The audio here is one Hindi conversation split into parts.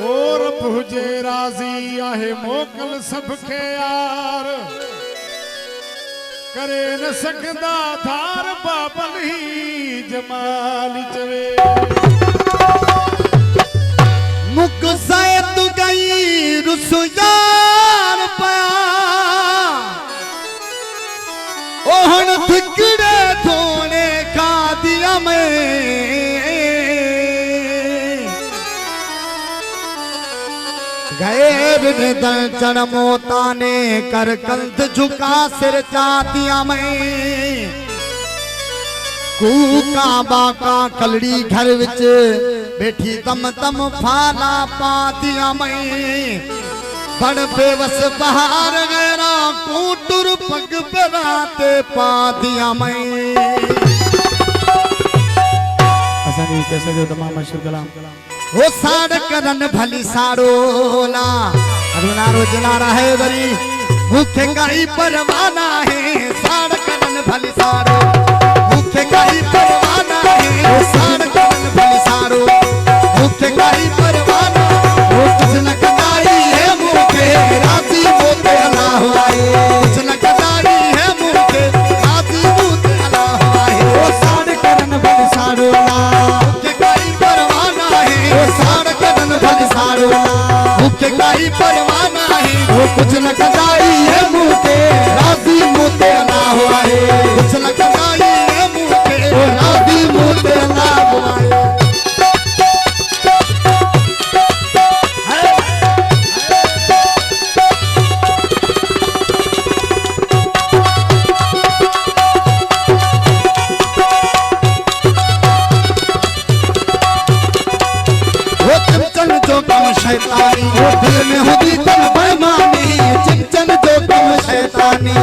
और भुजे राजी आहे मोकल सबके यार करे न सकदा धार बाबल ही जमाल चवे मुक सायत गई रुसु यार पया ओहन थिकड़े थोने का दिया मैं गैर दर्शन मोता ने कर कंध झुका सिर चातिया में कूका बाका कलड़ी घर विच बैठी तम तम फाला पातिया में बड़ बेवस बहार गैरा कूटुर पग पराते पातिया में असानी कैसे जो तमाम मशहूर कलाम वो साड़ करन भली साड़ोला अरुणा रोजना रहे बरी मुख्य काई परवाना है साड़ करन भली साड़ो मुख्य काई परवाना है साड़ करन भली साड़ो मुख्य काई परवाना वो कुछ न कदाई है मुखे राजी मोते अल्लाह आए कुछ न कदाई है मुखे राजी मोते अल्लाह आए वो साड़ करन भली साड़ोला मुख्य काई परवाना है साड़ करन भली साड़ोला मुख्य काई परवाना है वो कुछ न कदाई है मुखे राजी मोते अल्लाह आए कुछ न कदाई है मुखे राजी मोते अल्लाह आए शैतानी वो दिल में होती तन बेईमानी चिंचन जो तुम शैतानी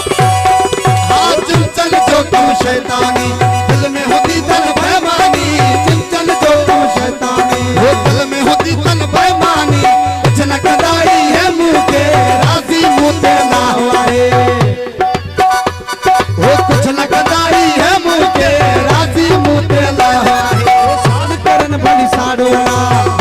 हाँ चिंचन जो तुम शैतानी दिल में होती तन बेईमानी चिंचन जो तुम शैतानी वो दिल में होती तन बेईमानी कुछ न कदाई है मुँह के राजी मुँह ना हुआए वो कुछ न कदाई है मुँह के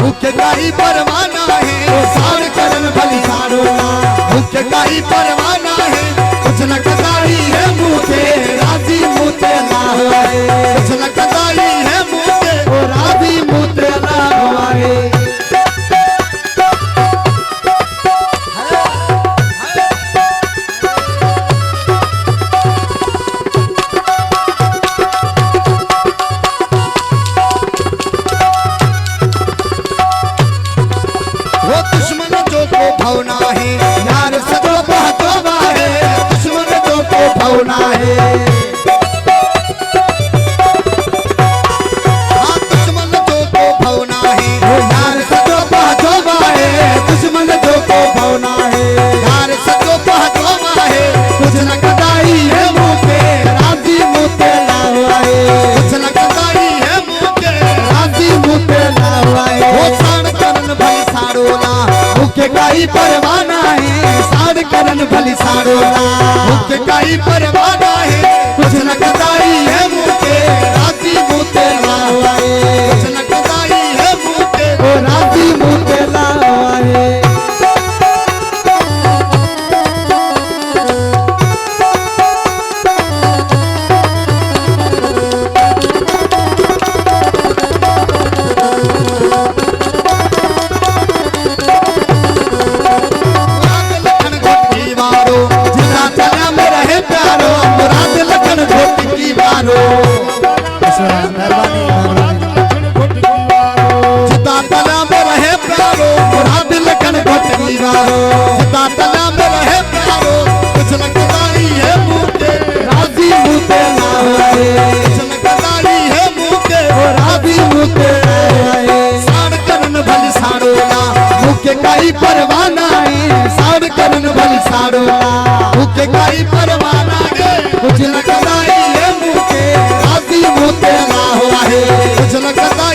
मुख्य काई परवाना है साड़ करन भली साड़ोला मुख्य काई परवाना है कुछ न कदाई है मुझे राजी मुझे अल्लाह आए कुछ न कदाई है मुझे वो राजी मुझे अल्लाह आए भवना है यार सजो बहतोबा है दुश्मन जो को भवना है हाँ दुश्मन जो को भवना है यार सजो बहतोबा है दुश्मन जो को भवना है यार सजो बहतोबा है कुछ न कदाई है मुझे राजी मुझे लावाए कुछ न कदाई है मुझे राजी मुझे लावाए वो साड़ करन भली साड़ोला मुख्य काई परवाना है साड़ करन भली साड़ोला मुख्य काई परवाना है कुछ न कदाई है मुझे राजी मुझे लावाए कुछ न कदाई है मुझे वो राजी मुझे लावाए काई परवाना है साड़ करन भली साड़ोला मुझे काई परवाना है कुछ न कदाई है मुझे राजी मुझे ना हुआ है कुछ न कदाई